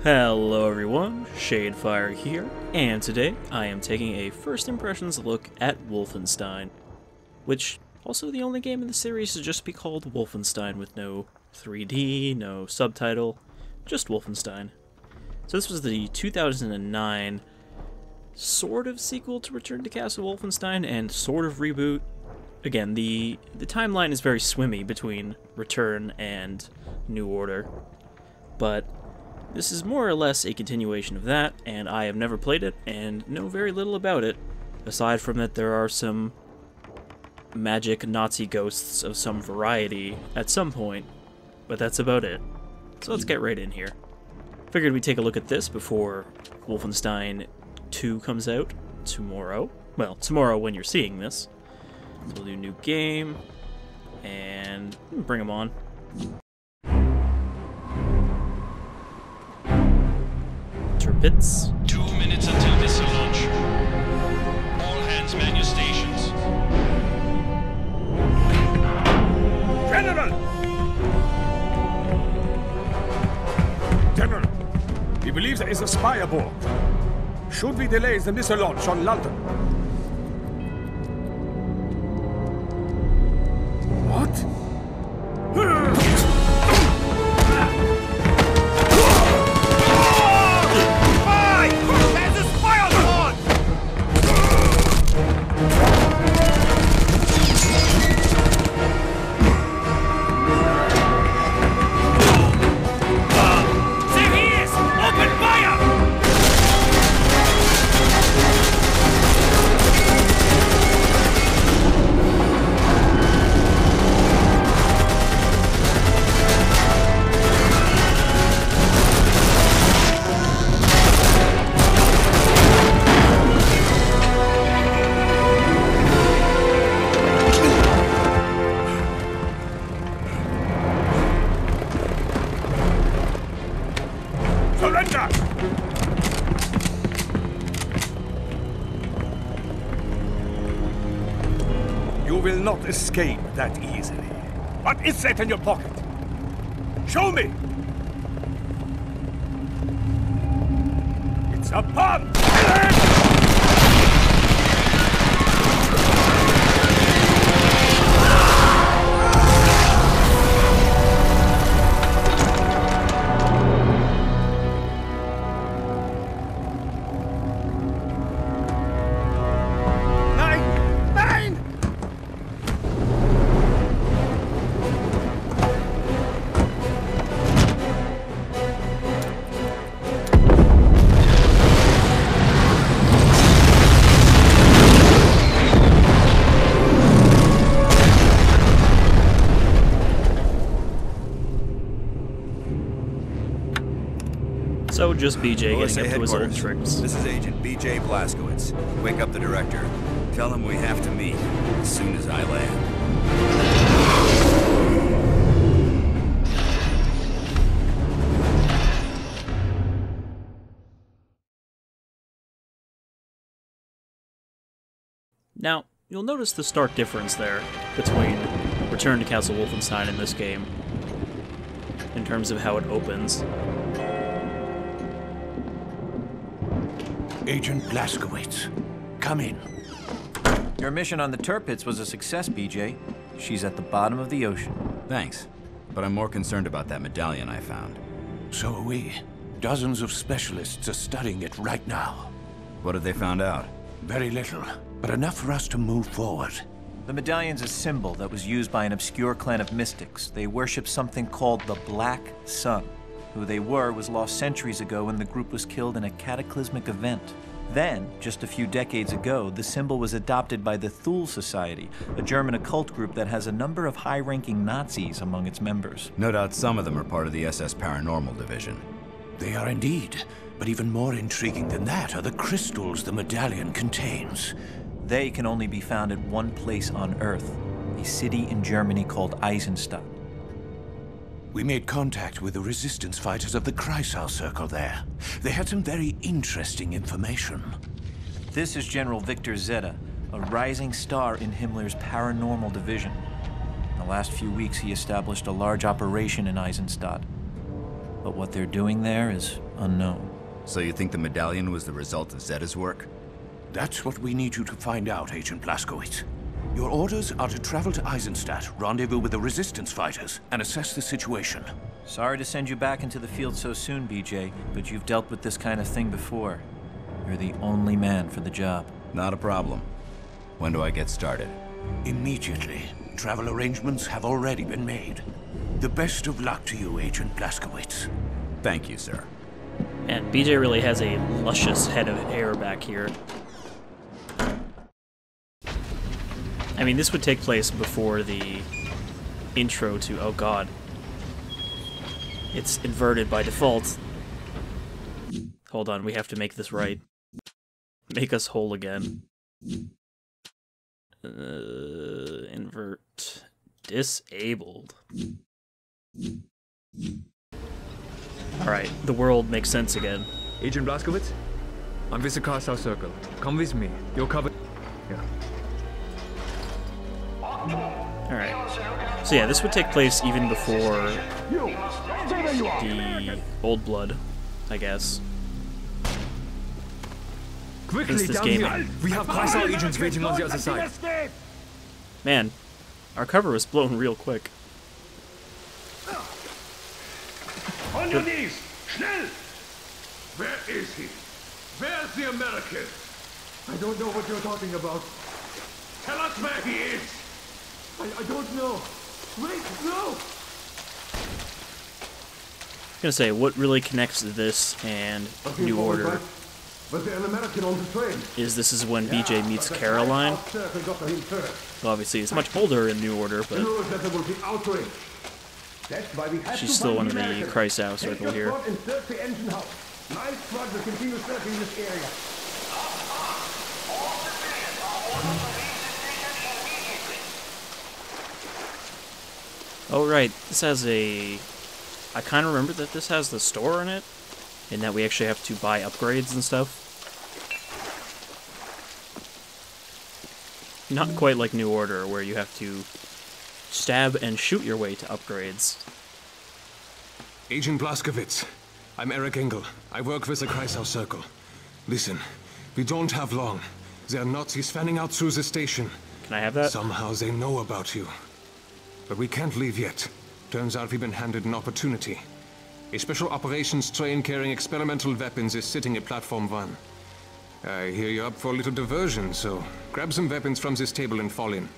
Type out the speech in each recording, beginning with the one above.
Hello everyone, Shadefire here, and today I am taking a first impressions look at Wolfenstein, which also the only game in the series to just be called Wolfenstein with no 3D, no subtitle, just Wolfenstein. So this was the 2009 sort of sequel to Return to Castle Wolfenstein and sort of reboot. Again, the timeline is very swimmy between Return and New Order, but this is more or less a continuation of that, and I have never played it and know very little about it, aside from that there are some magic Nazi ghosts of some variety at some point, but that's about it. So let's get right in here. Figured we'd take a look at this before Wolfenstein 2 comes out tomorrow. Well, tomorrow when you're seeing this. So we'll do new game, and bring them on. Tirpitz. 2 minutes until missile launch. All hands man your stations. General, we believe there is a spy aboard. Should we delay the missile launch on London? What? You will not escape that easily. What is that in your pocket? Show me! It's a bomb! So just BJ getting up to his old tricks. This is Agent BJ Blazkowicz. Wake up the director. Tell him we have to meet as soon as I land. Now, you'll notice the stark difference there between Return to Castle Wolfenstein and this game, in terms of how it opens. Agent Blazkowicz, come in. Your mission on the Tirpitz was a success, BJ. She's at the bottom of the ocean. Thanks, but I'm more concerned about that medallion I found. So are we. Dozens of specialists are studying it right now. What have they found out? Very little, but enough for us to move forward. The medallion's a symbol that was used by an obscure clan of mystics. They worship something called the Black Sun. Who they were was lost centuries ago when the group was killed in a cataclysmic event. Then, just a few decades ago, the symbol was adopted by the Thule Society, a German occult group that has a number of high-ranking Nazis among its members. No doubt some of them are part of the SS Paranormal Division. They are indeed, but even more intriguing than that are the crystals the medallion contains. They can only be found at one place on Earth, a city in Germany called Eisenstadt. We made contact with the resistance fighters of the Kreisau Circle there. They had some very interesting information. This is General Victor Zeta, a rising star in Himmler's paranormal division. In the last few weeks, he established a large operation in Eisenstadt. but what they're doing there is unknown. So you think the medallion was the result of Zeta's work? That's what we need you to find out, Agent Blazkowicz. Your orders are to travel to Eisenstadt, rendezvous with the Resistance fighters, and assess the situation. Sorry to send you back into the field so soon, BJ, but you've dealt with this kind of thing before. You're the only man for the job. Not a problem. When do I get started? Immediately. Travel arrangements have already been made. The best of luck to you, Agent Blazkowicz. Thank you, sir. And BJ really has a luscious head of hair back here. I mean, this would take place before the intro to... Oh god. It's inverted by default. Hold on, we have to make this right. Make us whole again. Invert. Disabled. Alright, the world makes sense again. Agent Blazkowicz? I'm with the Kreisau Circle. Come with me. You're covered. Yeah. Alright. So yeah, this would take place even before the Old Blood, I guess. Quickly, Since this down game here! We have Kreisau agents waiting on the other side. Man, our cover was blown real quick. On your knees! Schnell! Where is he? Where's the American? I don't know what you're talking about. Tell us where he is! I don't know. Wait, no! I'm gonna say, what really connects this and New Order Was there an American on the train? is this is when BJ meets Caroline. Well, obviously, he's much older in New Order, but she's still one of the Kreisau circle here. Oh, right. This has a... I kind of remember that this has the store in it, and that we actually have to buy upgrades and stuff. Not quite like New Order, where you have to stab and shoot your way to upgrades. Agent Blazkowicz, I'm Eric Engel. I work with the Kreisau Circle. Listen, we don't have long. There are Nazis fanning out through the station. Can I have that? Somehow they know about you. But we can't leave yet. Turns out we've been handed an opportunity. A special operations train carrying experimental weapons is sitting at Platform 1. I hear you're up for a little diversion, so grab some weapons from this table and fall in.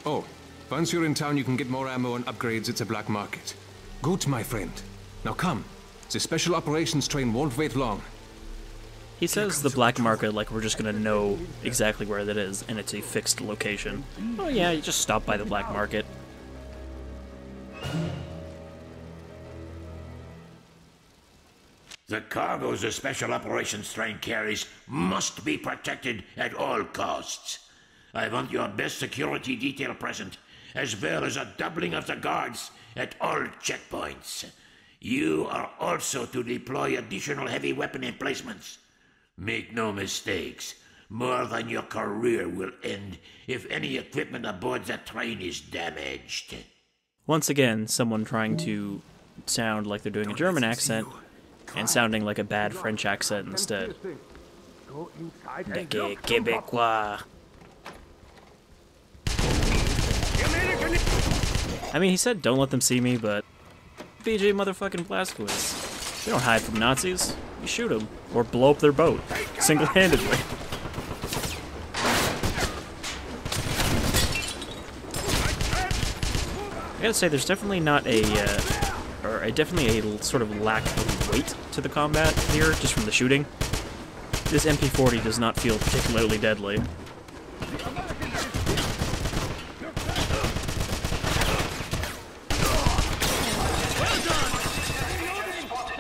Oh, once you're in town, you can get more ammo and upgrades at the black market. Good, my friend. Now come. The special operations train won't wait long. He says the black market like we're just gonna know exactly where that is, and it's a fixed location. Oh yeah, you just stop by the black market. The cargoes the Special Operations train carries must be protected at all costs. I want your best security detail present, as well as a doubling of the guards at all checkpoints. You are also to deploy additional heavy weapon emplacements. Make no mistakes, more than your career will end if any equipment aboard the train is damaged. Once again, someone trying to sound like they're doing a German accent, and sounding like a bad French accent instead. Le Québécois. I mean, he said don't let them see me, but BJ motherfucking Blazkowicz. You don't hide from Nazis. You shoot them, or blow up their boat, single-handedly. I gotta say, there's definitely not definitely a sort of lack of weight to the combat here, just from the shooting. This MP40 does not feel particularly deadly.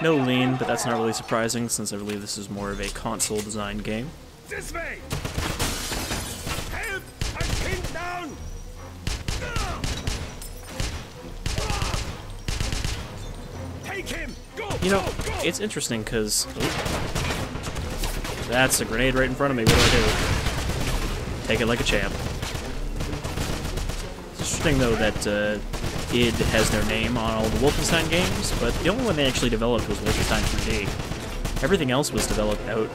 No lean, but that's not really surprising, since I believe this is more of a console-designed game. This way! Help! I'm pinned down! Take him! Go! You know, go! it's interesting, because... That's a grenade right in front of me, what do I do? Take it like a champ. It's interesting, though, that id has their name on all the Wolfenstein games, but the only one they actually developed was Wolfenstein 3D. Everything else was developed out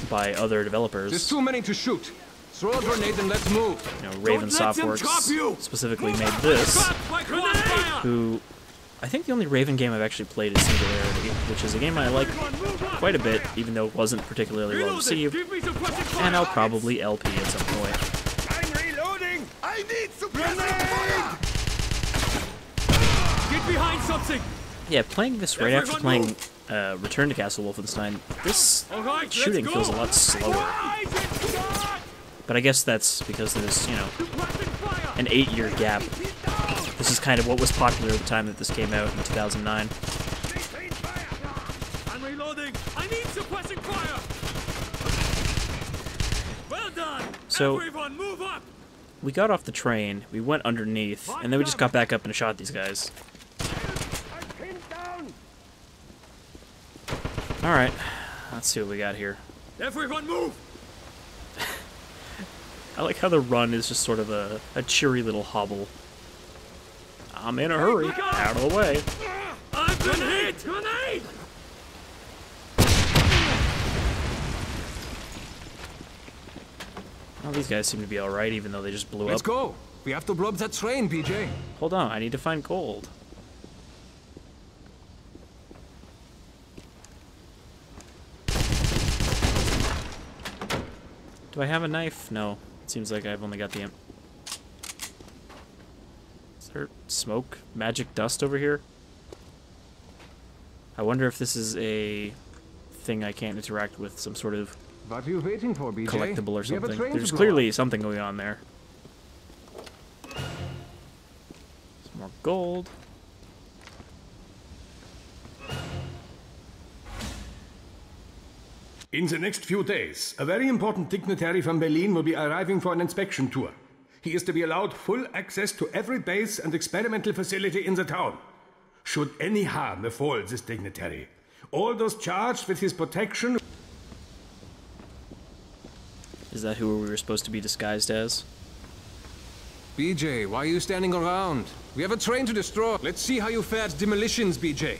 by other developers. There's too many to shoot. Throw a grenade and let's move. You know, Raven Softworks specifically made this, who I think the only Raven game I've actually played is Singularity, which is a game I like quite a bit, even though it wasn't particularly well received, and I'll probably LP at some point. I'm reloading! I need suppressing fire! Get behind something! Yeah, playing this right after playing Return to Castle Wolfenstein, this shooting feels a lot slower. But I guess that's because there's, you know, an 8-year gap. This is kind of what was popular at the time that this came out in 2009. I'm reloading! I need suppressing fire! Well done! So, Everyone move up! we got off the train, we went underneath, and then we just got back up and shot these guys. Alright, let's see what we got here. Everyone move! I like how the run is just sort of a cheery little hobble. I'm in a hurry. Out of the way. I've been hit! Grenade! Well, these guys seem to be alright, even though they just blew Let's up. go. We have to blow up that train, BJ. Hold on, I need to find gold. Do I have a knife? No. It seems like I've only got the... Is there smoke? Magic dust over here? I wonder if this is a thing I can't interact with, some sort of What are you waiting for, BJ? collectible or We have a something. train There's to blow clearly up. something going on there. Some more gold. In the next few days, a very important dignitary from Berlin will be arriving for an inspection tour. He is to be allowed full access to every base and experimental facility in the town. Should any harm befall this dignitary, all those charged with his protection... Is that who we were supposed to be disguised as? BJ, why are you standing around? We have a train to destroy. Let's see how you fared demolitions, BJ.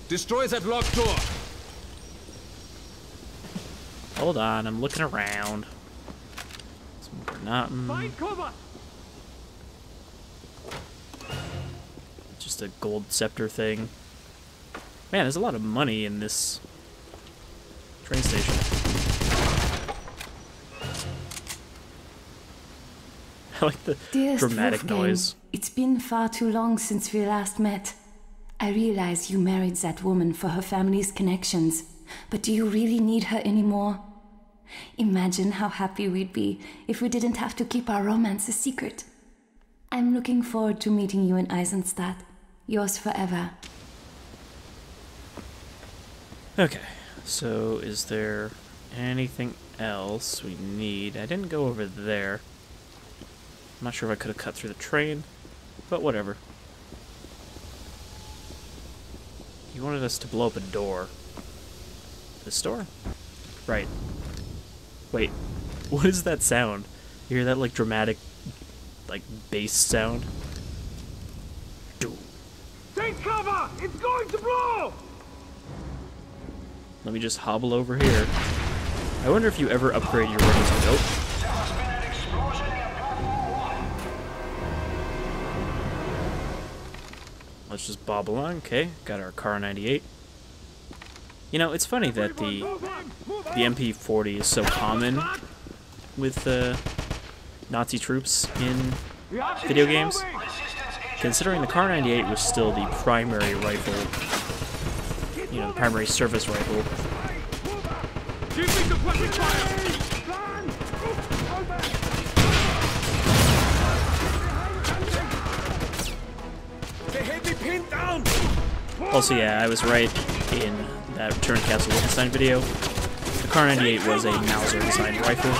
Destroy that locked door. Hold on, I'm looking around. Find cover! Just a gold scepter thing. Man, there's a lot of money in this train station. I like the Dearest dramatic Wolfgang, noise. it's been far too long since we last met. I realize you married that woman for her family's connections, but do you really need her anymore? Imagine how happy we'd be if we didn't have to keep our romance a secret. I'm looking forward to meeting you in Eisenstadt. Yours forever. Okay, so is there anything else we need? I didn't go over there. I'm not sure if I could have cut through the train, but whatever. He wanted us to blow up a door. This door? Right. Wait, what is that sound? You hear that, like, dramatic, like, bass sound? Take cover! It's going to blow! Let me just hobble over here. I wonder if you ever upgrade your weapons. Nope. Let's just bob along. Okay, got our Car 98. You know, it's funny that the MP40 is so common with Nazi troops in video games, considering the Car 98 was still the primary rifle, you know, the primary service rifle. Also, yeah, I was right in that Return to Castle Wolfenstein video. The Car 98 was a Mauser-designed rifle.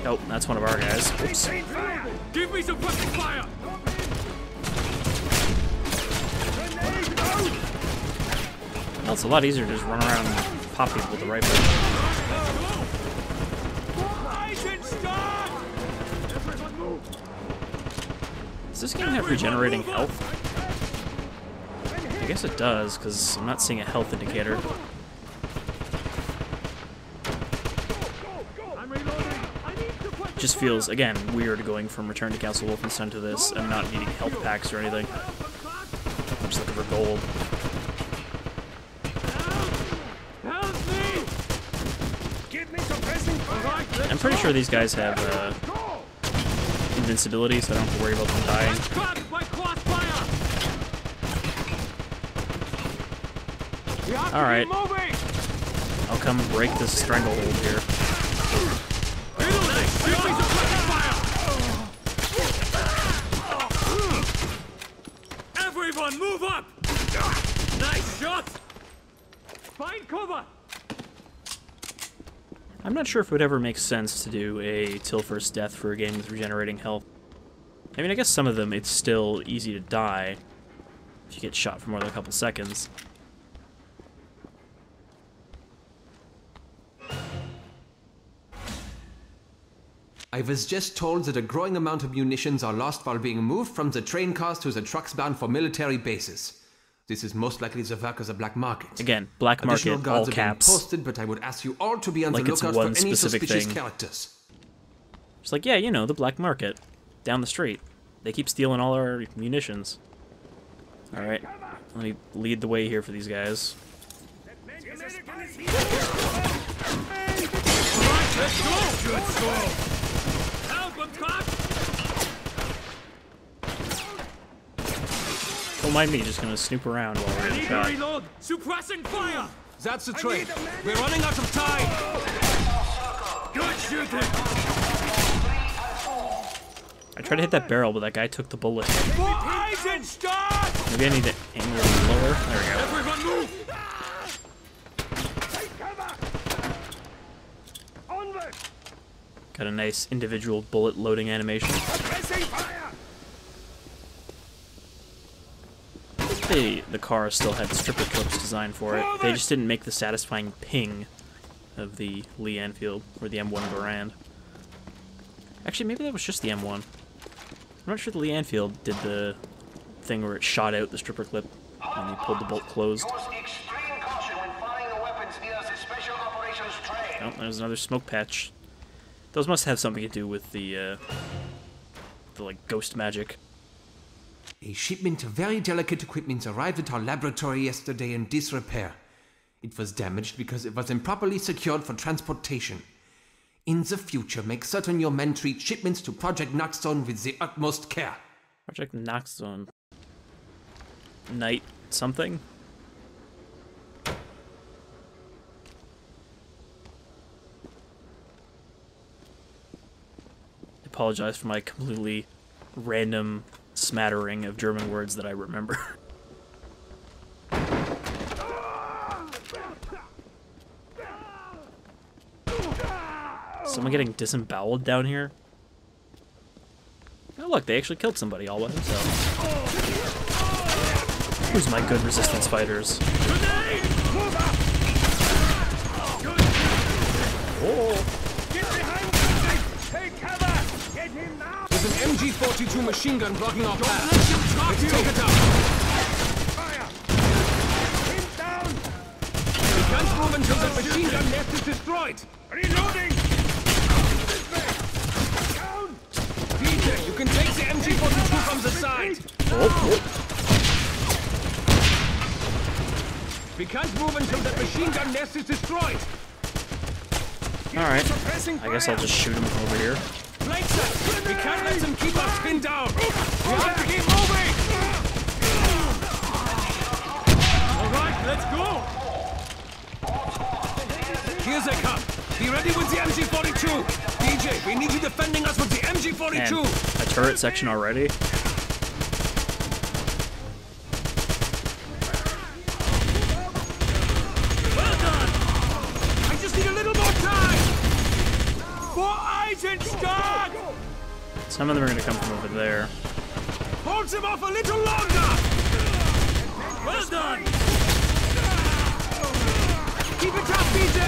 Nope, that's one of our guys. Oops. Give me suppressing fire! Well, it's a lot easier to just run around and pop people with the rifle. Does this game have regenerating health? I guess it does, because I'm not seeing a health indicator. It just feels, again, weird going from Return to Castle Wolfenstein to this and not needing health packs or anything. I'm just looking for gold. I'm pretty sure these guys have invincibility, so I don't have to worry about them dying. Alright. I'll come break this stranglehold here. Everyone, move up! Nice shot! Find cover! I'm not sure if it would ever make sense to do a till first death for a game with regenerating health. I mean, I guess some of them it's still easy to die if you get shot for more than a couple seconds. I was just told that a growing amount of munitions are lost while being moved from the train cars to the trucks bound for military bases. This is most likely the work of the black market. Again, black market, all caps. Posted, but I would ask you all to be on like the it's lookout one for any specific suspicious thing. characters. It's like, yeah, you know, the black market. Down the street. They keep stealing all our munitions. Alright, let me lead the way here for these guys. Don't mind me, just gonna snoop around while we're in shot. Reload! Suppressing fire! That's the train. We're running out of time. Good shooting! I tried to hit that barrel, but that guy took the bullet. For Eisenstadt! Maybe I need to angle it lower. There we go. Everyone move! Got a nice individual bullet loading animation. The car still had stripper clips designed for it. They just didn't make the satisfying ping of the Lee Enfield or the M1 Garand. Actually, maybe that was just the M1. I'm not sure the Lee Enfield did the thing where it shot out the stripper clip when you pulled the bolt closed. Oh, there's another smoke patch. Those must have something to do with the like ghost magic. A shipment of very delicate equipment arrived at our laboratory yesterday in disrepair. It was damaged because it was improperly secured for transportation. In the future, make certain your men treat shipments to Project Knockzone with the utmost care. Project Knockzone. Night something? I apologize for my completely random smattering of German words that I remember. Someone getting disemboweled down here? Oh look, they actually killed somebody all by themselves. Who's my good resistance fighters? Oh. There's an MG-42 machine gun blocking our path. Let's take it out. Fire! Him down! We can't move until the machine gun nest is destroyed. Reloading! Down! DJ, you can take the MG-42 from the side. Oh. We can't move until the machine gun nest is destroyed. Alright, I guess I'll just shoot him over here. We can't let them keep us pinned down! We have to keep moving! Alright, let's go! Here they come! Be ready with the MG-42! DJ, we need you defending us with the MG-42! And a turret section already? Well done! I just need a little more time! For Eisenstadt! Some of them are going to come from over there. Hold them off a little longer! Well done! Keep it up, DJ!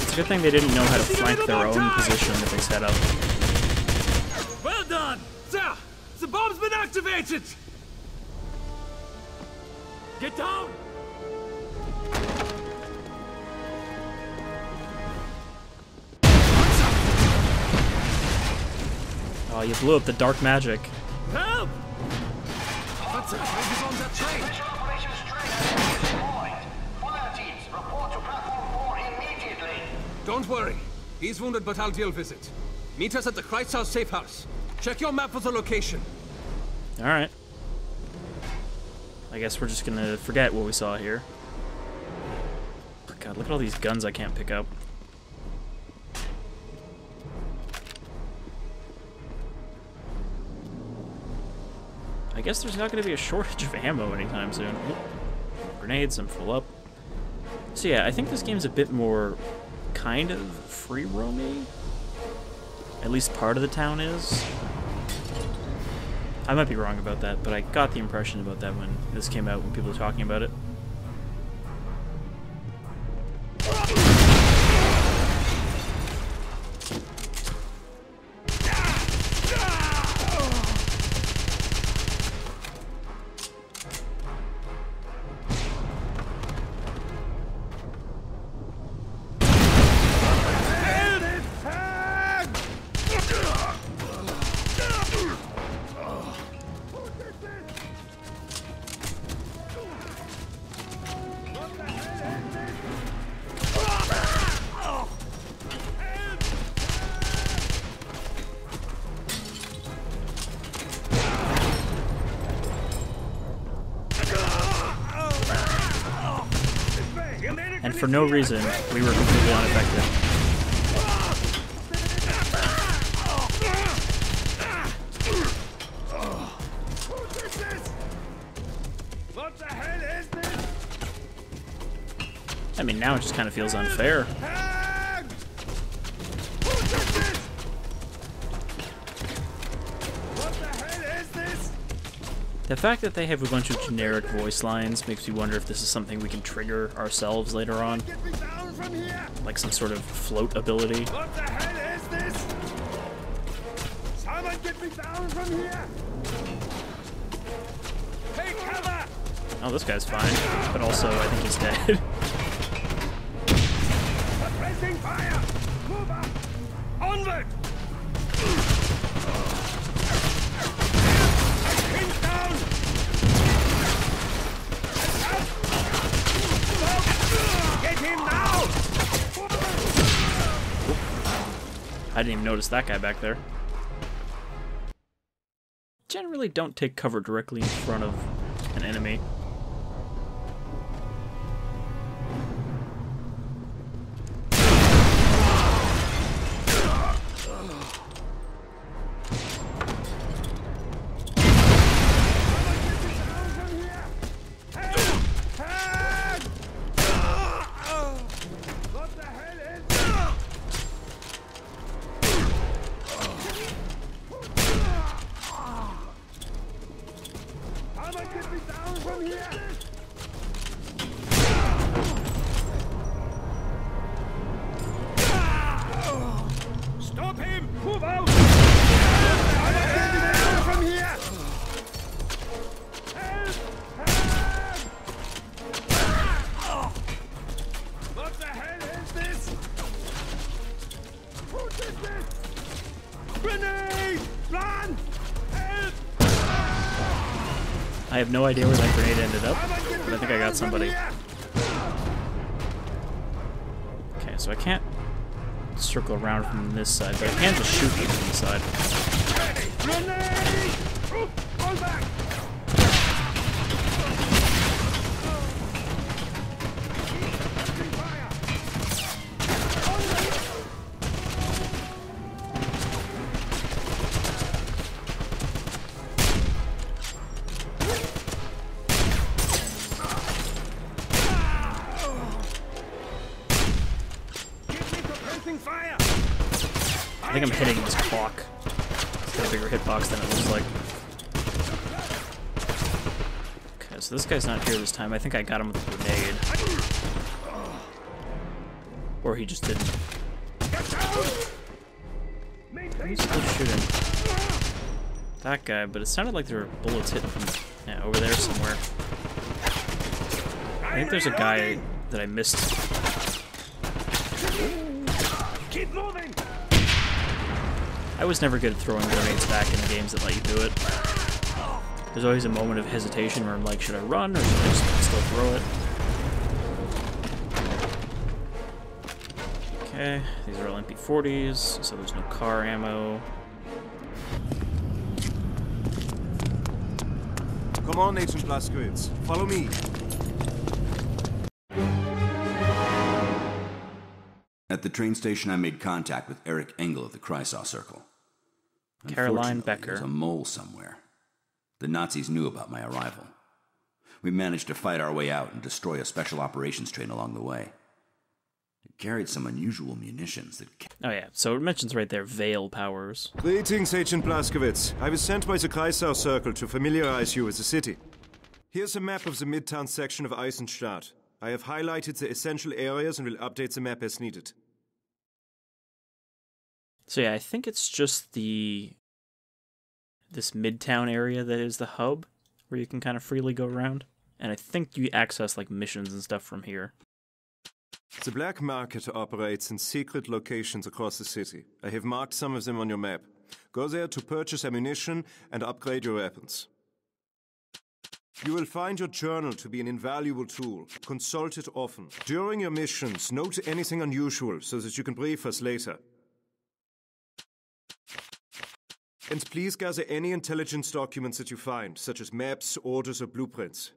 It's a good thing they didn't know how to flank their own position that they set up. there! The bomb's been activated! Get down! Oh, you blew up the dark magic. Help! What's that? He's on that train! Special operations train deployed. Fire teams, report to platform 4 immediately. Don't worry. He's wounded, but I'll deal with it. Meet us at the Kreishaus safe house. Check your map for the location. Alright. I guess we're just gonna forget what we saw here. God, look at all these guns I can't pick up. I guess there's not going to be a shortage of ammo anytime soon. Oop. Grenades, I'm full up. So yeah, I think this game's a bit more kind of free roamy. At least part of the town is. I might be wrong about that, but I got the impression about that when this came out, when people were talking about it. And for no reason, we were completely unaffected. What the hell is this? I mean, now it just kind of feels unfair. The fact that they have a bunch of generic voice lines makes me wonder if this is something we can trigger ourselves later on. Like some sort of float ability. What the hell is this? Someone get me down from here! Take cover! Oh, this guy's fine, but also I think he's dead. Suppressing fire! Move up! Onward! Get him now! I didn't even notice that guy back there. Generally don't take cover directly in front of an enemy. Stop him! Move out! From here! Help! Help! What the hell is this? What is this? Grenade! Run! Help! I have no idea where that grenade ended up, but I think I got somebody. Okay, so I can't circle around from this side, but I can just shoot people from the side. Grenade! Fall back! I think I'm hitting this clock. It's got a bigger hitbox than it looks like. Okay, so this guy's not here this time. I think I got him with a grenade. Or he just didn't. He's still shooting. that guy, but it sounded like there were bullets hitting from over there somewhere. I think there's a guy that I missed. Keep moving. I was never good at throwing grenades back in games that let you do it. There's always a moment of hesitation where I'm like, should I run or should I just still throw it? Okay, these are all MP40s, so there's no car ammo. Come on, Agent Blazkowicz. Follow me. At the train station, I made contact with Eric Engel of the Kreisau Circle. Caroline Becker. There's a mole somewhere. The Nazis knew about my arrival. We managed to fight our way out and destroy a special operations train along the way. It carried some unusual munitions that... Oh yeah, so it mentions right there, Veil powers. Greetings, Agent Blazkowicz. I was sent by the Kreisau Circle to familiarize you with the city. Here's a map of the midtown section of Eisenstadt. I have highlighted the essential areas and will update the map as needed. So yeah, I think it's just this midtown area that is the hub, where you can kind of freely go around. And I think you access like missions and stuff from here. The black market operates in secret locations across the city. I have marked some of them on your map. Go there to purchase ammunition and upgrade your weapons. You will find your journal to be an invaluable tool. Consult it often. During your missions, note anything unusual so that you can brief us later. And please gather any intelligence documents that you find, such as maps, orders, or blueprints.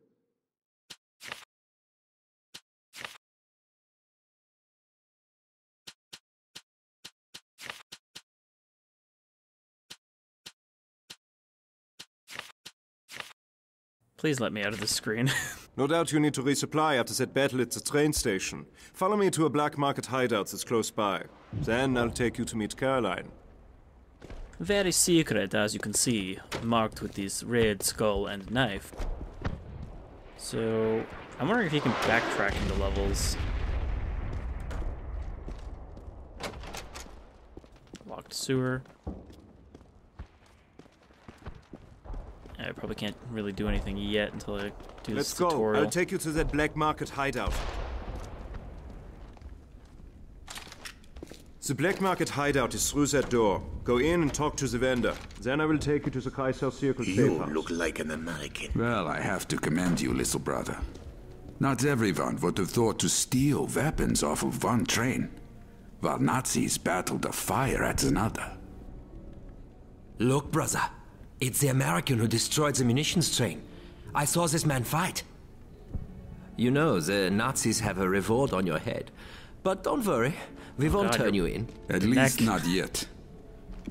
Please let me out of this screen. No doubt you need to resupply after that battle at the train station. Follow me to a black market hideout that's close by. Then I'll take you to meet Caroline. Very secret, as you can see, marked with this red skull and knife. So, I'm wondering if you can backtrack into levels. Locked sewer. I probably can't really do anything yet until I do this tutorial. Let's go. I'll take you to that black market hideout. The black market hideout is through that door. Go in and talk to the vendor. Then I will take you to the Kreisau Circle safe house. You look like an American. Well, I have to commend you, little brother. Not everyone would have thought to steal weapons off of one train, while Nazis battled the fire at another. Look, brother. It's the American who destroyed the munitions train. I saw this man fight. You know, the Nazis have a reward on your head. But don't worry, we won't turn you in. At least not yet.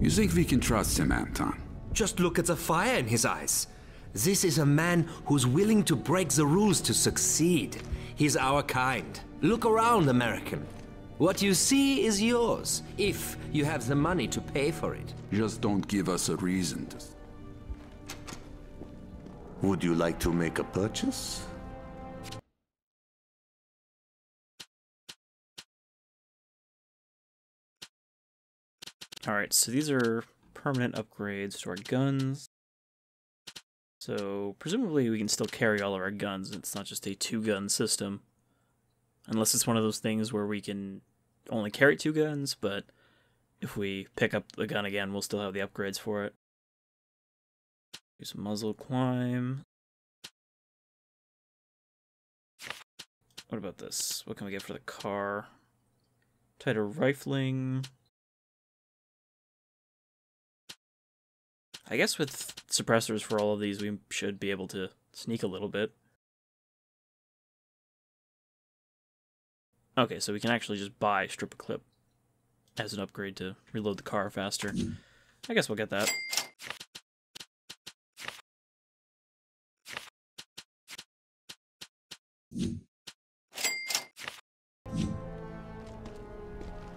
You think we can trust him, Anton? Just look at the fire in his eyes. This is a man who's willing to break the rules to succeed. He's our kind. Look around, American. What you see is yours, if you have the money to pay for it. Just don't give us a reason to... Would you like to make a purchase? Alright, so these are permanent upgrades to our guns. So, presumably we can still carry all of our guns. It's not just a two-gun system. Unless it's one of those things where we can only carry two guns, but if we pick up the gun again, we'll still have the upgrades for it. Use muzzle climb. What about this? What can we get for the car? Tighter rifling. I guess with suppressors for all of these, we should be able to sneak a little bit. Okay, so we can actually just buy strip a clip as an upgrade to reload the car faster. I guess we'll get that.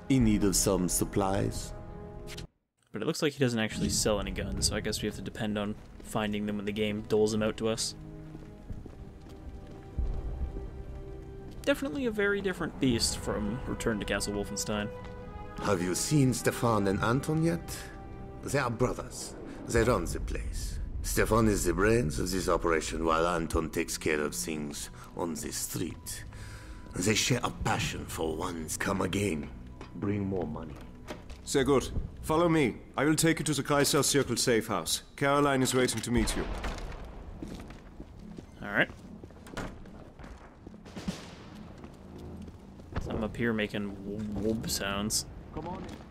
In need of some supplies? But it looks like he doesn't actually sell any guns, so I guess we have to depend on finding them when the game doles them out to us. Definitely a very different beast from Return to Castle Wolfenstein. Have you seen Stefan and Anton yet? They are brothers. They run the place. Stefan is the brains of this operation while Anton takes care of things on the street. They share a passion for once come again. Bring more money. Sehr gut. Follow me. I will take you to the Kreisau Circle safe house. Caroline is waiting to meet you. Alright. So I'm up here making whoop sounds. Come on in.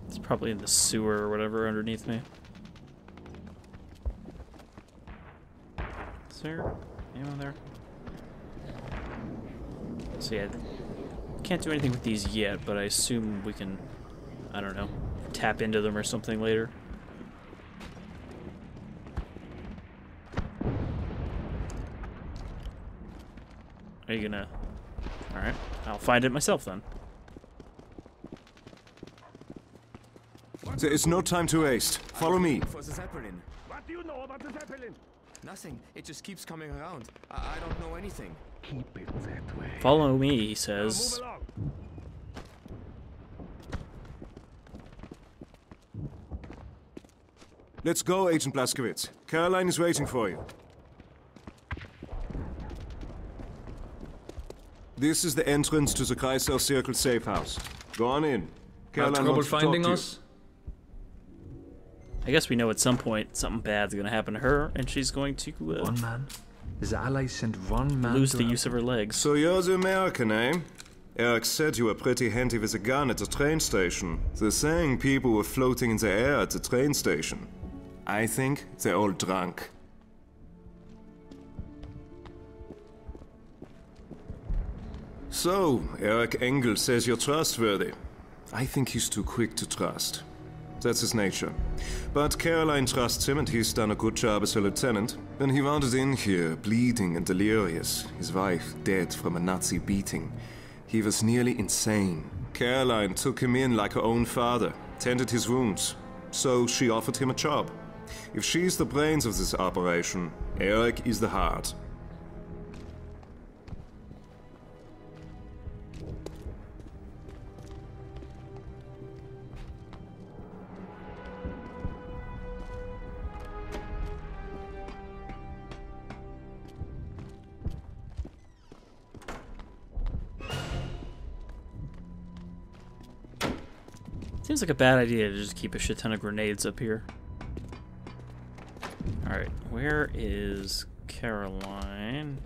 It's probably in the sewer or whatever underneath me. Is there anyone there? So yeah, can't do anything with these yet, but I assume we can, I don't know, tap into them or something later. Are you gonna... Alright, I'll find it myself then. There is no time to waste. Follow me. For the Zeppelin. What do you know about the Zeppelin? Nothing. It just keeps coming around. I don't know anything. Keep it that way. Follow me, he says. Move along. Let's go, Agent Blazkowicz. Caroline is waiting for you. This is the entrance to the Kreisau Circle safe house. Go on in. Have trouble finding us? I guess we know at some point something bad's gonna happen to her, and she's going to One man? The Allies sent one man lose the use of her legs. So you're the American, eh? Eric said you were pretty handy with a gun at the train station. They're saying people were floating in the air at the train station. I think they're all drunk. So, Eric Engel says you're trustworthy. I think he's too quick to trust. That's his nature. But Caroline trusts him and he's done a good job as a lieutenant. When he wandered in here, bleeding and delirious, his wife dead from a Nazi beating, he was nearly insane. Caroline took him in like her own father, tended his wounds. So she offered him a job. If she's the brains of this operation, Eric is the heart. Seems like a bad idea to just keep a shit ton of grenades up here. Alright, where is Caroline?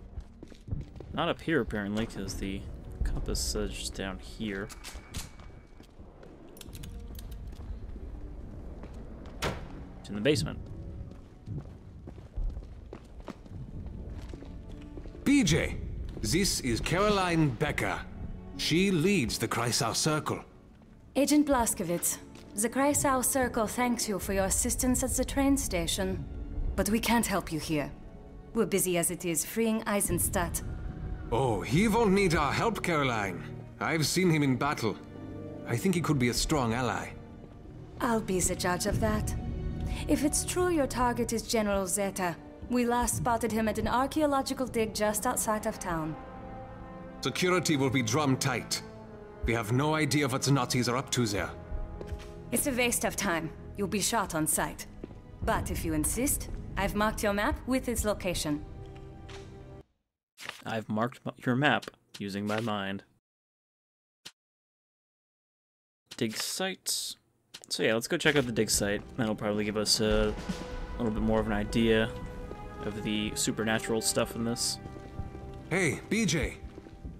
Not up here, apparently, because the compass says just down here. It's in the basement. BJ, this is Caroline Becker. She leads the Kreisau Circle. Agent Blazkowicz, the Kreisau Circle thanks you for your assistance at the train station. But we can't help you here. We're busy as it is freeing Eisenstadt. Oh, he won't need our help, Caroline. I've seen him in battle. I think he could be a strong ally. I'll be the judge of that. If it's true your target is General Zeta, we last spotted him at an archaeological dig just outside of town. Security will be drum tight. We have no idea what the Nazis are up to there. It's a waste of time. You'll be shot on sight. But if you insist, I've marked your map with its location. I've marked your map using my mind. Dig sites. So yeah, let's go check out the dig site. That'll probably give us a little bit more of an idea of the supernatural stuff in this. Hey, BJ.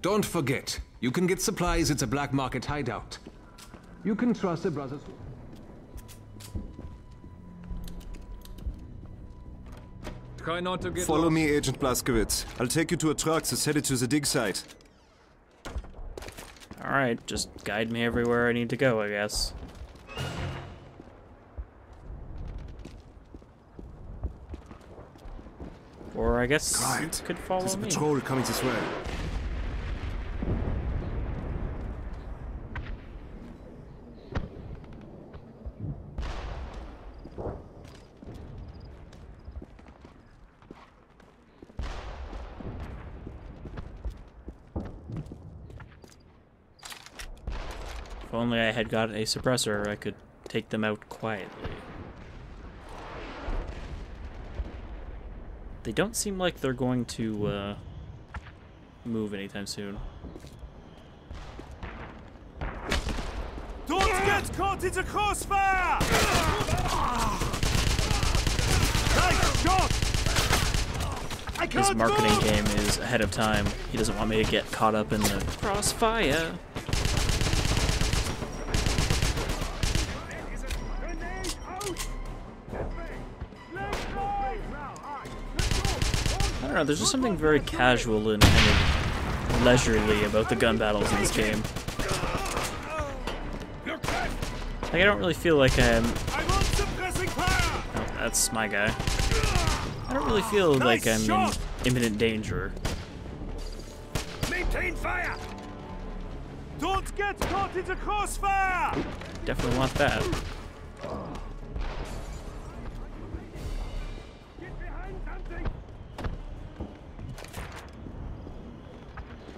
Don't forget, you can get supplies at the black market hideout. You can trust the brothers. Try not to get Follow lost. me, Agent Blazkowicz. I'll take you to a truck that's headed to the dig site. Alright, just guide me everywhere I need to go, I guess. Or I guess Quiet. you could follow There's a me. patrol coming this way. If only I had got a suppressor, I could take them out quietly. They don't seem like they're going to move anytime soon. Don't get caught in the crossfire! Nice shot! His marketing game is ahead of time. He doesn't want me to get caught up in the crossfire. I don't know, there's just something very casual and kind of leisurely about the gun battles in this game. Like, I don't really feel like I'm... Oh, that's my guy. I don't really feel like I'm in imminent danger. Maintain fire! Don't get caught in the crossfire! Definitely want that.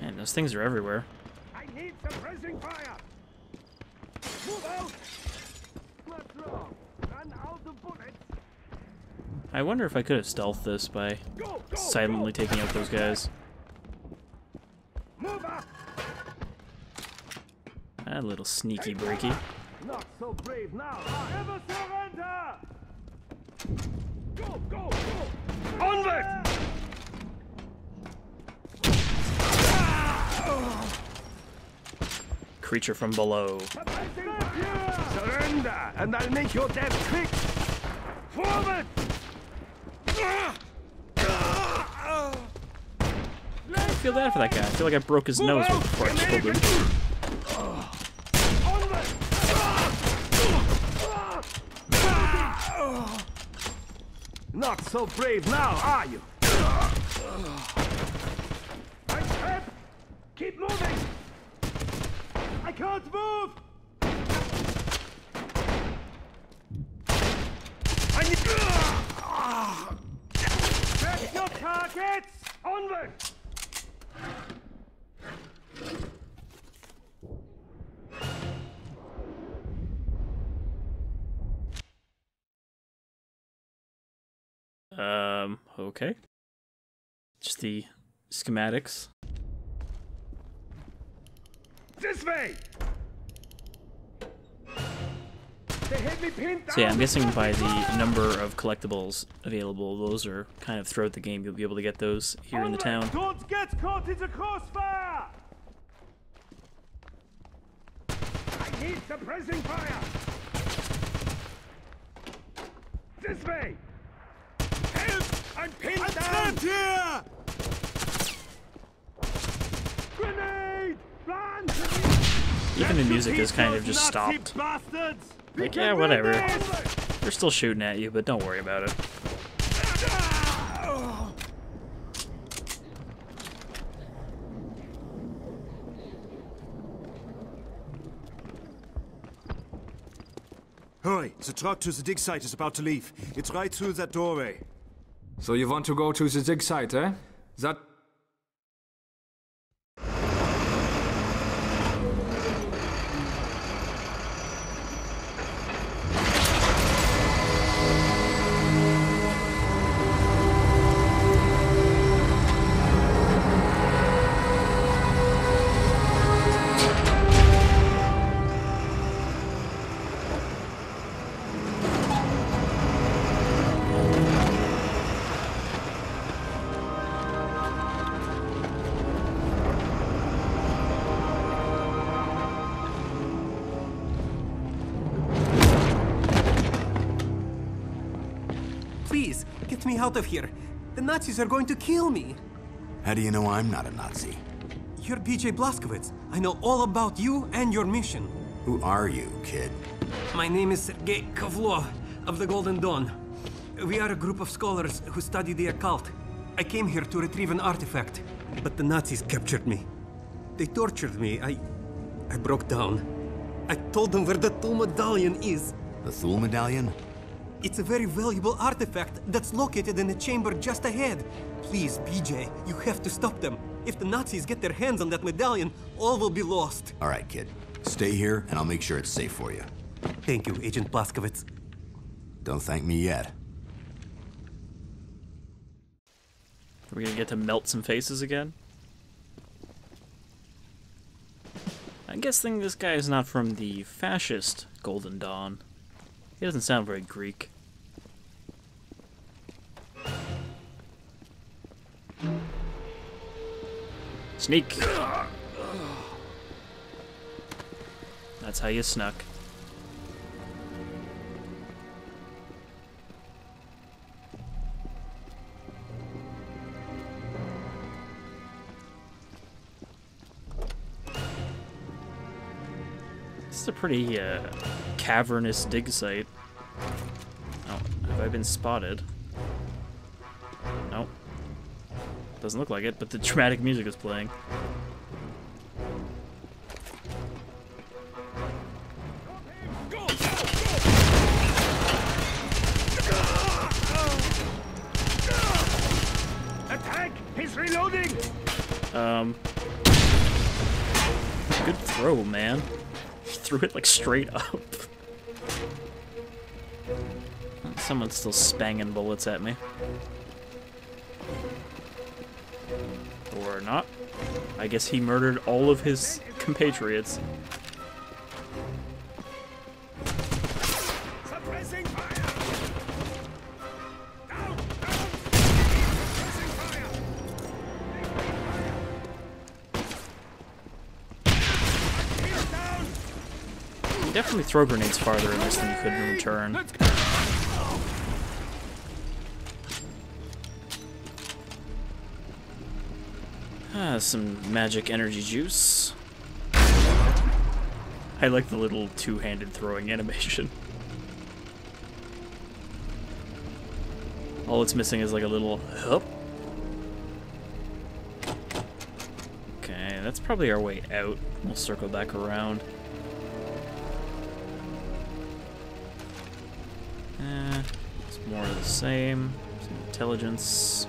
Man, those things are everywhere. I need suppressing fire! Move out! What's wrong? Run out of bullets! I wonder if I could have stealthed this by silently taking out those guys. Move up! A little sneaky breaky. Not so brave now. Never surrender! Go, go, go! Onward! Creature from below. Surrender, and I'll make your death quick! Forward! I feel bad for that guy. I feel like I broke his nose before I killed him. Not so brave now, are you? I'm trapped! Keep moving! I can't move! I need... Press your targets! Onward! Okay. Just the schematics. This way! They had me pinned down. So yeah, I'm guessing by the number of collectibles available, those are kind of throughout the game. You'll be able to get those here in the town. Don't get caught in the crossfire! I need suppressing fire! This way! Help! I'm pinned down! Here! Grenade! Run! Even the music is kind of just stopped. Like, yeah, whatever. They're still shooting at you, but don't worry about it. Hurry! The truck to the dig site is about to leave. It's right through that doorway. So you want to go to the dig site, eh? That... Please, get me out of here. The Nazis are going to kill me. How do you know I'm not a Nazi? You're BJ Blazkowicz. I know all about you and your mission. Who are you, kid? My name is Sergei Kovlov of the Golden Dawn. We are a group of scholars who study the occult. I came here to retrieve an artifact, but the Nazis captured me. They tortured me. I broke down. I told them where the Thule medallion is. The Thule medallion? It's a very valuable artifact that's located in a chamber just ahead. Please, BJ, you have to stop them. If the Nazis get their hands on that medallion, all will be lost. All right, kid. Stay here, and I'll make sure it's safe for you. Thank you, Agent Blazkowicz. Don't thank me yet. Are we gonna get to melt some faces again? I'm guessing this guy is not from the fascist Golden Dawn. He doesn't sound very Greek. Sneak! That's how you snuck. This is a pretty cavernous dig site. Oh, have I been spotted? Nope. Doesn't look like it, but the dramatic music is playing. Attack! He's reloading! Good throw, man. He threw it like straight up. Someone's still spanging bullets at me. Or not. I guess he murdered all of his compatriots. Suppressing fire! Down! Down! Suppressing fire! Here, down! You definitely throw grenades farther in this than you could in return. Some magic energy juice. I like the little two-handed throwing animation. All it's missing is like a little hup. Okay, that's probably our way out. We'll circle back around. It's more of the same. Some intelligence.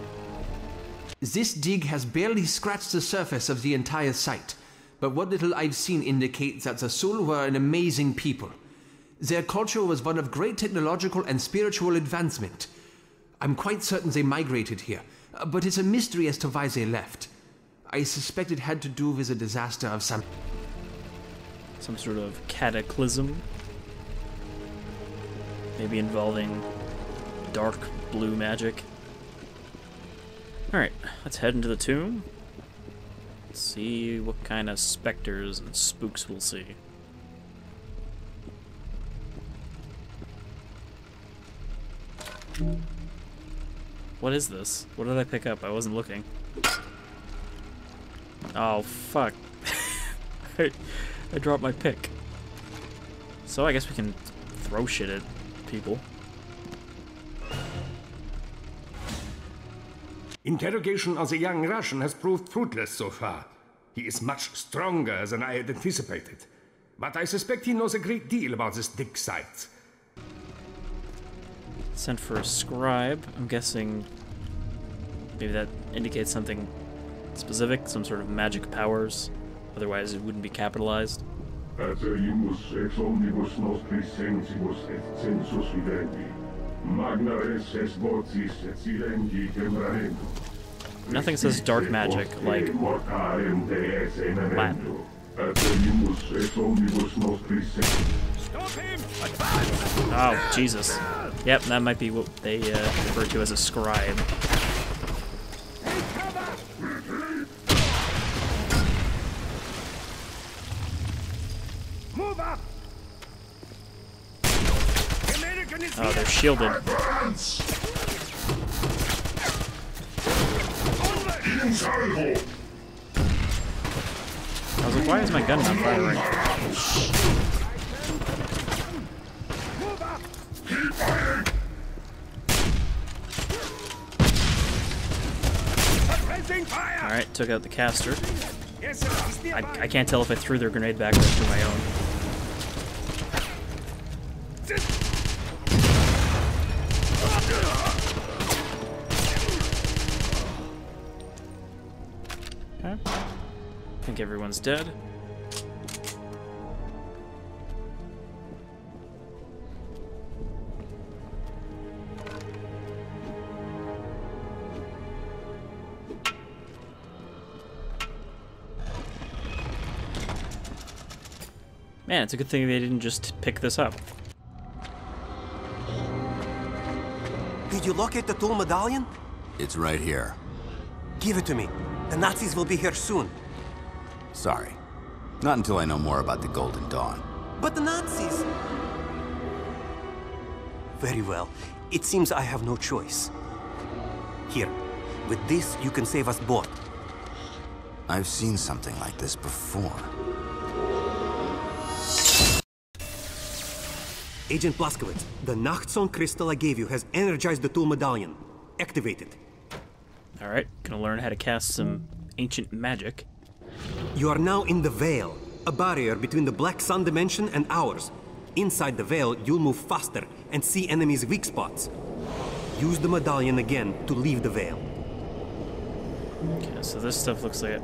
This dig has barely scratched the surface of the entire site, but what little I've seen indicates that the Sul were an amazing people. Their culture was one of great technological and spiritual advancement. I'm quite certain they migrated here, but it's a mystery as to why they left. I suspect it had to do with a disaster of some sort of cataclysm. Maybe involving dark blue magic. Alright, let's head into the tomb. Let's see what kind of specters and spooks we'll see. What is this? What did I pick up? I wasn't looking. Oh, fuck. I dropped my pick. So I guess we can throw shit at people. Interrogation of the young Russian has proved fruitless so far. He is much stronger than I had anticipated. But I suspect he knows a great deal about this dig site. Sent for a scribe. I'm guessing maybe that indicates something specific, some sort of magic powers. Otherwise it wouldn't be capitalized. Aterimus ex omnibus nostri sensibus et sensus vivendi. Magna res est vocis et silendi temperamentum. Nothing says dark magic like Latin. Aterimus ex omnibus nostri Stop him! Advance! Oh, Jesus. Yep, that might be what they refer to as a scribe. Move up! Oh, they're shielded. I was like, why is my gun not firing? Alright, took out the caster. I can't tell if I threw their grenade back or threw my own. Okay. I think everyone's dead. Man, it's a good thing they didn't just pick this up. Did you locate the tool medallion? It's right here. Give it to me. The Nazis will be here soon. Sorry. Not until I know more about the Golden Dawn. But the Nazis... Very well. It seems I have no choice. Here. With this, you can save us both. I've seen something like this before. Agent Blazkowicz, the Nachtzone crystal I gave you has energized the tool medallion. Activate it. Alright, gonna learn how to cast some ancient magic. You are now in the Veil, a barrier between the Black Sun dimension and ours. Inside the Veil, you'll move faster and see enemies' weak spots. Use the medallion again to leave the Veil. Okay, so this stuff looks like it.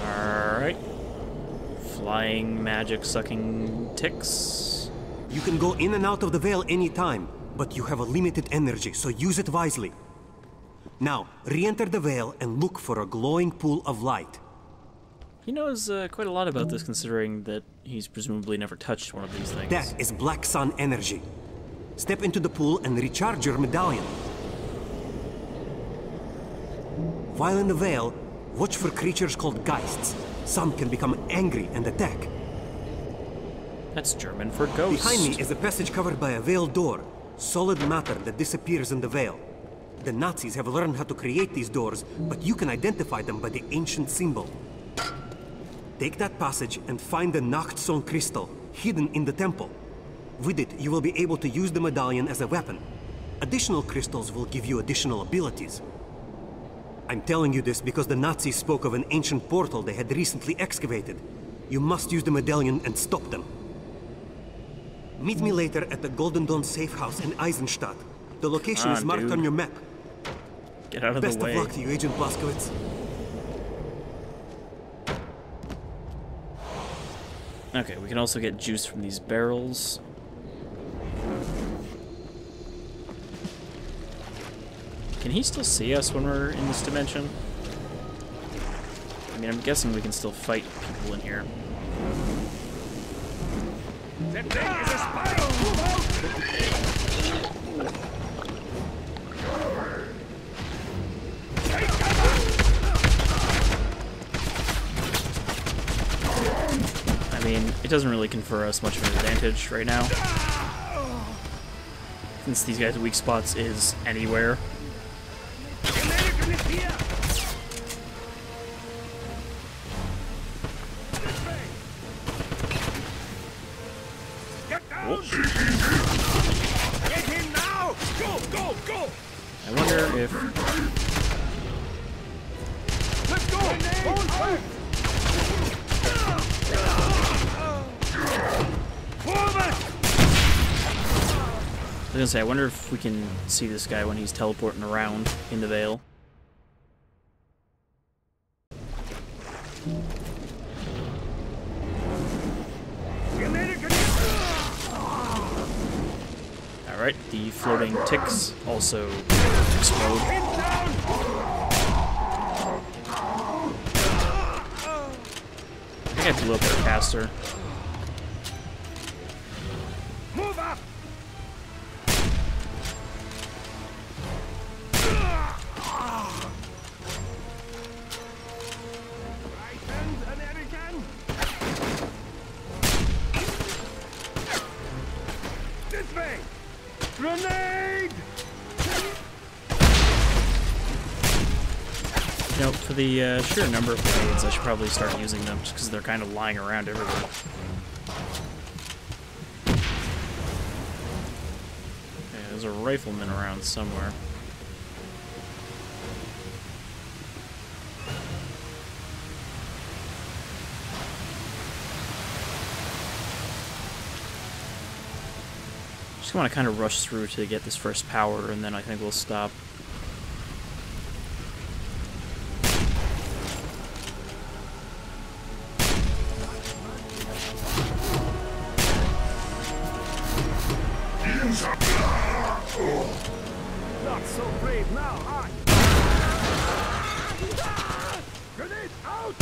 Alright. Flying, magic-sucking ticks. You can go in and out of the Veil anytime, but you have a limited energy, so use it wisely. Now, re-enter the Veil and look for a glowing pool of light. He knows quite a lot about this, considering that he's presumably never touched one of these things. That is Black Sun energy. Step into the pool and recharge your medallion. While in the Veil, watch for creatures called Geists. Some can become angry and attack. That's German for ghost. Behind me is a passage covered by a Veil door. Solid matter that disappears in the Veil. The Nazis have learned how to create these doors, but you can identify them by the ancient symbol. Take that passage and find the Nachtzone crystal, hidden in the temple. With it, you will be able to use the medallion as a weapon. Additional crystals will give you additional abilities. I'm telling you this because the Nazis spoke of an ancient portal they had recently excavated. You must use the medallion and stop them. Meet me later at the Golden Dawn safe house in Eisenstadt. The location is marked on your map. Get out of the way. Best of luck to you, Agent Blazkowicz. Okay, we can also get juice from these barrels. Can he still see us when we're in this dimension? I mean, I'm guessing we can still fight people in here. That thing is a spy! Move out! I mean, it doesn't really confer us much of an advantage right now, since these guys' weak spots is anywhere. Get him now! Go, go, go! I wonder if... Let's go! Forward! I was gonna say, I wonder if we can see this guy when he's teleporting around in the Veil. Alright, the floating ticks also explode. I think I blew up their caster. Move up! This way! Grenade! You know, for the sheer number of grenades, I should probably start using them, just because they're kind of lying around everywhere. Okay, there's a rifleman around somewhere. Just want to kind of rush through to get this first power, and then I think we'll stop. Not so brave now, huh? Grenade out!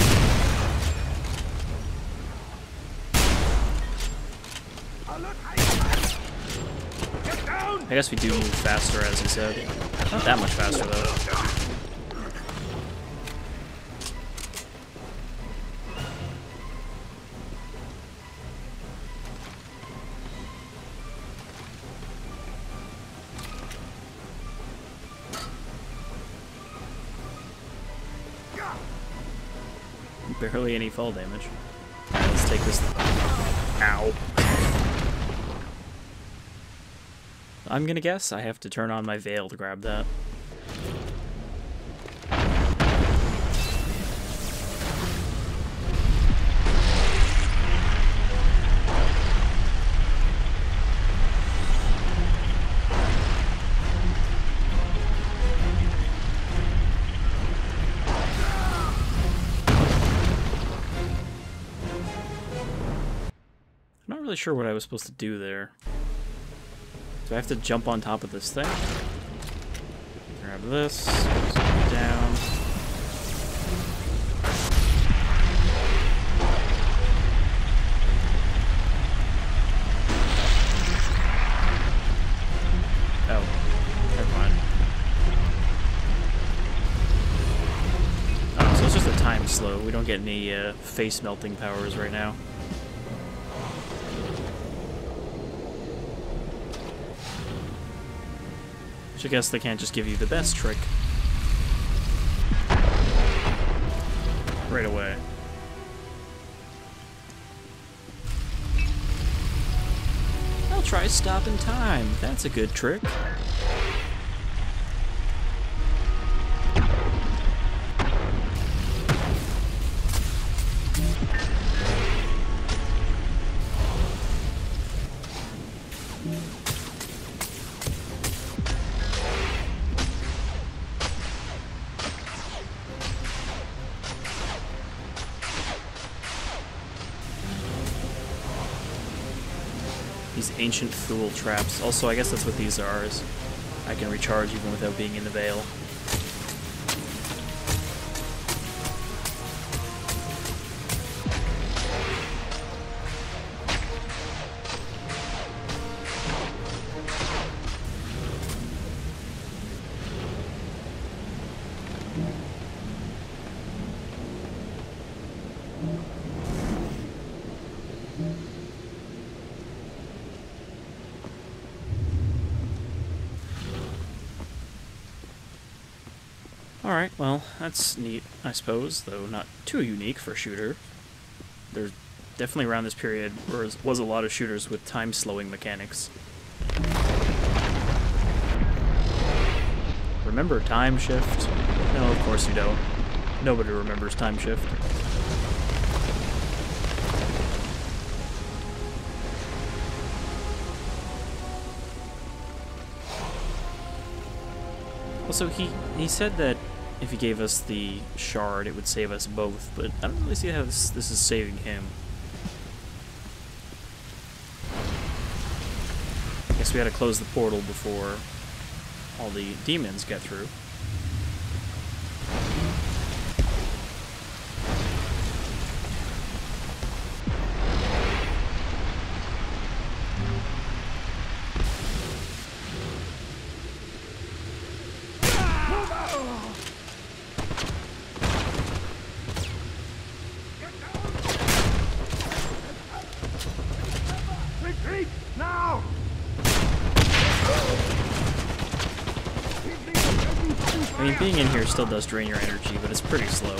I guess we do move faster, as he said. Not that much faster, though. Barely any fall damage. Alright, let's take this. Ow. I'm gonna guess I have to turn on my veil to grab that. I'm not really sure what I was supposed to do there. Do I have to jump on top of this thing? Grab this, down. Oh, never mind. Oh, so it's just a time slow. We don't get any face melting powers right now. I guess they can't just give you the best trick right away. I'll try stopping time. That's a good trick. These ancient fool traps. Also, I guess that's what these are, is I can recharge even without being in the veil. Alright, well, that's neat, I suppose, though not too unique for a shooter. There's definitely around this period was a lot of shooters with time-slowing mechanics. Remember Time Shift? No, of course you don't. Nobody remembers Time Shift. Also, he said that if he gave us the shard, it would save us both, but I don't really see how this is saving him. I guess we had to close the portal before all the demons get through. Retreat now! I mean, being in here still does drain your energy, but it's pretty slow.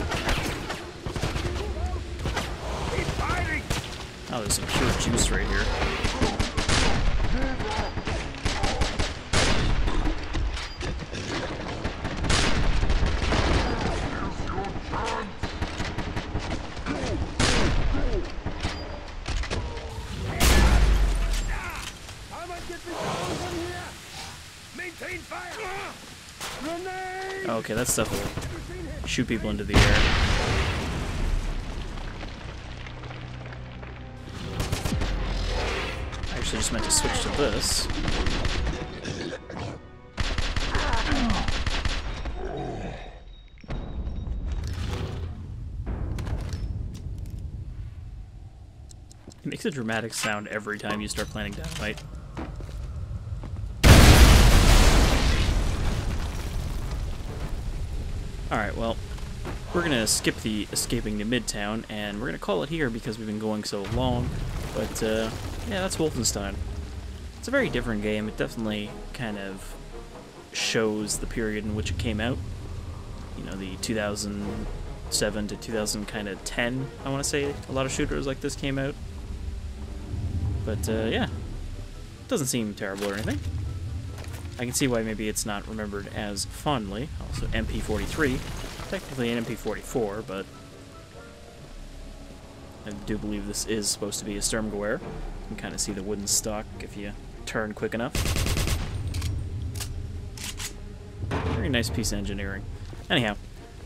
Oh, there's some pure juice right here. Oh, okay, that stuff will shoot people into the air. I actually just meant to switch to this. It makes a dramatic sound every time you start planting dynamite. Alright, well, we're gonna skip the escaping to Midtown, and we're gonna call it here because we've been going so long. But, yeah, that's Wolfenstein. It's a very different game. It definitely kind of shows the period in which it came out. You know, the 2007 to 2010, I want to say. A lot of shooters like this came out. But, yeah. It doesn't seem terrible or anything. I can see why maybe it's not remembered as fondly. Also, MP43. Technically an MP44, but I do believe this is supposed to be a Sturmgewehr. You can kind of see the wooden stock if you turn quick enough. Very nice piece of engineering. Anyhow,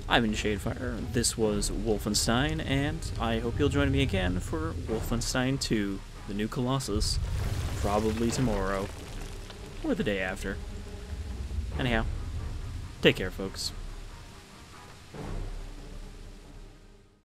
I've been Shadefire, this was Wolfenstein, and I hope you'll join me again for Wolfenstein 2, the new Colossus, probably tomorrow, or the day after. Anyhow, take care, folks.